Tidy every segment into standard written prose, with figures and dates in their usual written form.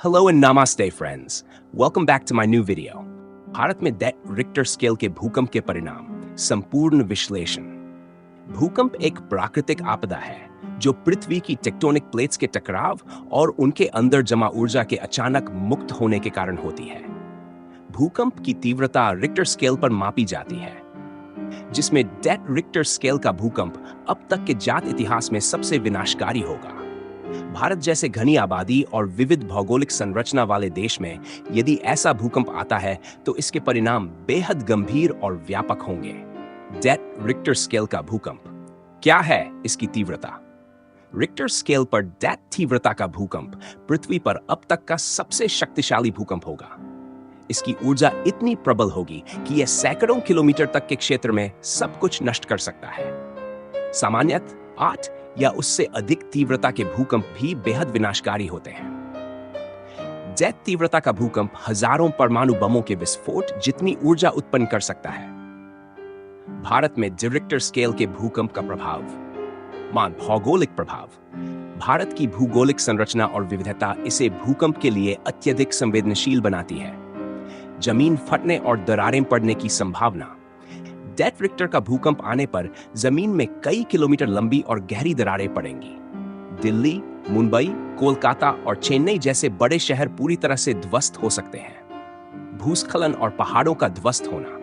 Hello and namaste friends. Welcome back to my new video. Bharat में Richter scale के भूकंप के परिणाम, संपूर्ण विश्लेषण। भूकंप एक प्राकृतिक आपदा है जो पृथ्वी की टेक्टोनिक प्लेट्स के टकराव और उनके अंदर जमा ऊर्जा के अचानक मुक्त होने के कारण होती है। भूकंप की तीव्रता रिक्टर स्केल पर मापी जाती है, जिसमें रिक्टर स्केल का भूकंप अब तक के ज्ञात इतिहास में सबसे विनाशकारी होगा। भारत जैसे घनी आबादी और विविध भौगोलिक संरचना वाले देश में यदि ऐसा भूकंप आता है तो इसके परिणाम बेहद गंभीर और व्यापक होंगे। रिक्टर स्केल का भूकंप क्या है? इसकी तीव्रता। रिक्टर स्केल पर तीव्रता का भूकंप पृथ्वी पर अब तक का सबसे शक्तिशाली भूकंप होगा। इसकी ऊर्जा इतनी प्रबल होगी कि यह सैकड़ों किलोमीटर तक के क्षेत्र में सब कुछ नष्ट कर सकता है। सामान्यतः 8 या उससे अधिक तीव्रता के भूकंप भी बेहद विनाशकारी होते हैं। तीव्रता का भूकंप हजारों परमाणु बमों के विस्फोट जितनी ऊर्जा उत्पन्न कर सकता है। भारत में रिक्टर स्केल के भूकंप का प्रभाव। भौगोलिक प्रभाव। भारत की भूगोलिक संरचना और विविधता इसे भूकंप के लिए अत्यधिक संवेदनशील बनाती है। जमीन फटने और दरारें पड़ने की संभावना। रिक्टर का भूकंप आने पर जमीन में कई किलोमीटर लंबी और गहरी दरारें पड़ेंगी। दिल्ली, मुंबई, कोलकाता और चेन्नई जैसे बड़े शहर पूरी तरह से ध्वस्त हो सकते हैं। भूस्खलन और पहाड़ों का ध्वस्त होना।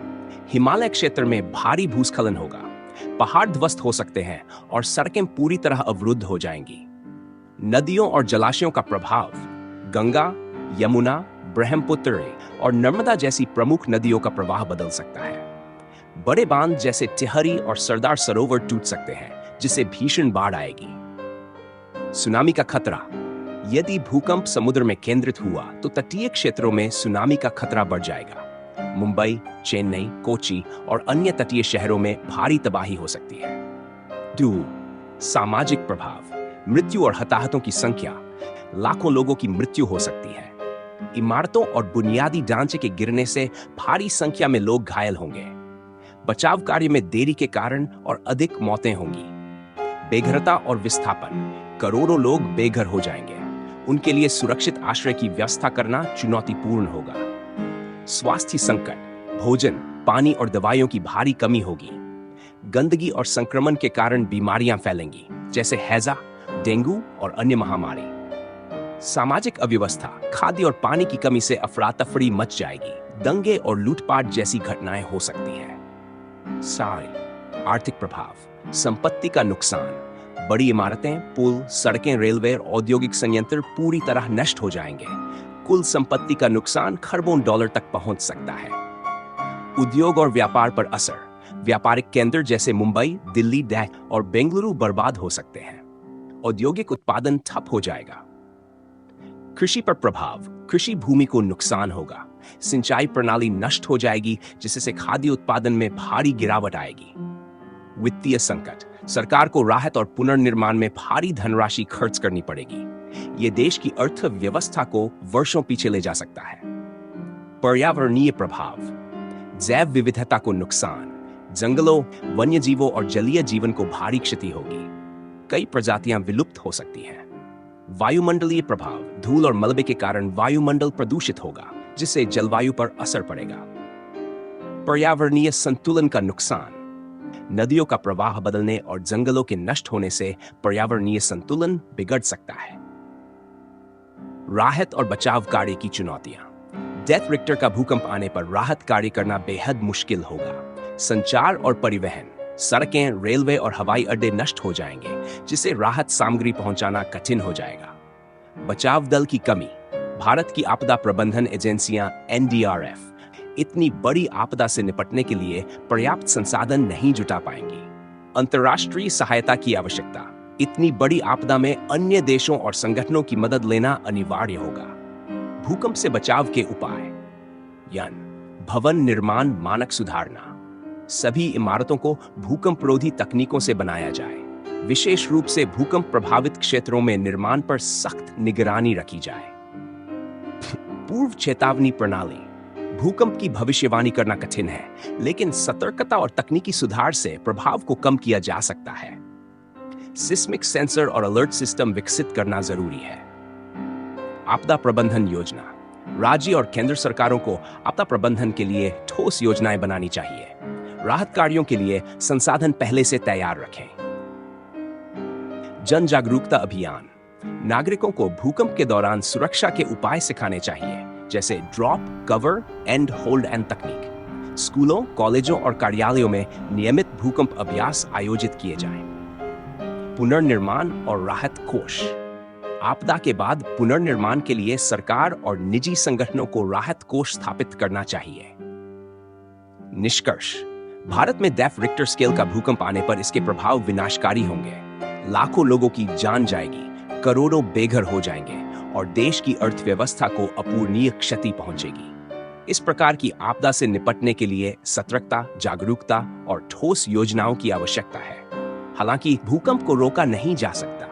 हिमालय क्षेत्र में भारी भूस्खलन होगा, पहाड़ ध्वस्त हो सकते हैं और सड़कें पूरी तरह अवरुद्ध हो जाएंगी। नदियों और जलाशयों का प्रभाव। गंगा, यमुना, ब्रह्मपुत्र और नर्मदा जैसी प्रमुख नदियों का प्रवाह बदल सकता है। बड़े बांध जैसे टिहरी और सरदार सरोवर टूट सकते हैं, जिससे भीषण बाढ़ आएगी। सुनामी का खतरा। यदि भूकंप समुद्र में केंद्रित हुआ तो तटीय क्षेत्रों में सुनामी का खतरा बढ़ जाएगा। मुंबई, चेन्नई, कोची और अन्य तटीय शहरों में भारी तबाही हो सकती है। 2. सामाजिक प्रभाव। मृत्यु और हताहतों की संख्या। लाखों लोगों की मृत्यु हो सकती है। इमारतों और बुनियादी ढांचे के गिरने से भारी संख्या में लोग घायल होंगे। बचाव कार्य में देरी के कारण और अधिक मौतें होंगी। बेघरता और विस्थापन। करोड़ों लोग बेघर हो जाएंगे। उनके लिए सुरक्षित आश्रय की व्यवस्था करना चुनौतीपूर्ण होगा। स्वास्थ्य संकट। भोजन, पानी और दवाइयों की भारी कमी होगी। गंदगी और संक्रमण के कारण बीमारियां फैलेंगी, जैसे हैजा, डेंगू और अन्य महामारी। सामाजिक अव्यवस्था। खाद्य और पानी की कमी से अफरा तफरी मच जाएगी। दंगे और लूटपाट जैसी घटनाएं हो सकती हैं। आर्थिक प्रभाव। संपत्ति का नुकसान। बड़ी इमारतें, पुल, सड़कें, रेलवे और औद्योगिक संयंत्र पूरी तरह नष्ट हो जाएंगे। कुल संपत्ति का नुकसान खरबों डॉलर तक पहुंच सकता है। उद्योग और व्यापार पर असर। व्यापारिक केंद्र जैसे मुंबई, दिल्ली और बेंगलुरु बर्बाद हो सकते हैं। औद्योगिक उत्पादन ठप हो जाएगा। कृषि पर प्रभाव। कृषि भूमि को नुकसान होगा। सिंचाई प्रणाली नष्ट हो जाएगी, जिससे खाद्य उत्पादन में भारी गिरावट आएगी। वित्तीय संकट। सरकार को राहत और पुनर्निर्माण में भारी धनराशि खर्च करनी पड़ेगी। यह देश की अर्थव्यवस्था को वर्षों पीछे ले जा सकता है। पर्यावरणीय प्रभाव। जैव विविधता को नुकसान। जंगलों, वन्यजीवों और जलीय जीवन को भारी क्षति होगी। कई प्रजातियां विलुप्त हो सकती हैं। वायुमंडलीय प्रभाव। धूल और मलबे के कारण वायुमंडल प्रदूषित होगा, जिससे जलवायु पर असर पड़ेगा। पर्यावरणीय संतुलन का नुकसान। नदियों का प्रवाह बदलने और जंगलों के नष्ट होने से पर्यावरणीय संतुलन बिगड़ सकता है। राहत और बचाव कार्य की चुनौतियां। रिक्टर का भूकंप आने पर राहत कार्य करना बेहद मुश्किल होगा। संचार और परिवहन। सड़कें, रेलवे और हवाई अड्डे नष्ट हो जाएंगे, जिससे राहत सामग्री पहुंचाना कठिन हो जाएगा। बचाव दल की कमी। भारत की आपदा प्रबंधन एजेंसियां NDRF इतनी बड़ी आपदा से निपटने के लिए पर्याप्त संसाधन नहीं जुटा पाएंगी। अंतर्राष्ट्रीय सहायता की आवश्यकता। इतनी बड़ी आपदा में अन्य देशों और संगठनों की मदद लेना अनिवार्य होगा। भूकंप से बचाव के उपाय। भवन निर्माण मानक सुधारना। सभी इमारतों को भूकंपरोधी तकनीकों से बनाया जाए। विशेष रूप से भूकंप प्रभावित क्षेत्रों में निर्माण पर सख्त निगरानी रखी जाए। पूर्व चेतावनी प्रणाली। भूकंप की भविष्यवाणी करना कठिन है, लेकिन सतर्कता और तकनीकी सुधार से प्रभाव को कम किया जा सकता है। सिस्मिक सेंसर और अलर्ट सिस्टम विकसित करना जरूरी है। आपदा प्रबंधन योजना। राज्य और केंद्र सरकारों को आपदा प्रबंधन के लिए ठोस योजनाएं बनानी चाहिए। राहत कार्यों के लिए संसाधन पहले से तैयार रखें। जन जागरूकता अभियान। नागरिकों को भूकंप के दौरान सुरक्षा के उपाय सिखाने चाहिए, जैसे drop, cover, and, hold and तकनीक। स्कूलों, कॉलेजों और कार्यालयों में नियमित भूकंप अभ्यास आयोजित किए जाएं। पुनर्निर्माण और राहत कोष। आपदा के बाद पुनर्निर्माण के लिए सरकार और निजी संगठनों को राहत कोष स्थापित करना चाहिए। निष्कर्ष: भारत में डेफ रिक्टर स्केल का भूकंप आने पर इसके प्रभाव विनाशकारी होंगे। लाखों लोगों की जान जाएगी, करोड़ों बेघर हो जाएंगे और देश की अर्थव्यवस्था को अपूरणीय क्षति पहुंचेगी। इस प्रकार की आपदा से निपटने के लिए सतर्कता, जागरूकता और ठोस योजनाओं की आवश्यकता है। हालांकि भूकंप को रोका नहीं जा सकता,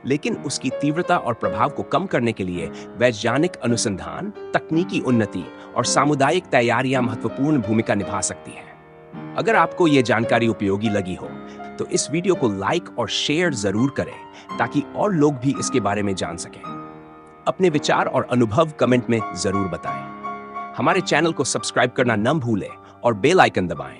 लेकिन उसकी तीव्रता और प्रभाव को कम करने के लिए वैज्ञानिक अनुसंधान, तकनीकी उन्नति और सामुदायिक तैयारियां महत्वपूर्ण भूमिका निभा सकती हैं। अगर आपको ये जानकारी उपयोगी लगी हो तो इस वीडियो को लाइक और शेयर जरूर करें, ताकि और लोग भी इसके बारे में जान सकें। अपने विचार और अनुभव कमेंट में जरूर बताएं। हमारे चैनल को सब्सक्राइब करना न भूलें और बेल आइकन दबाएं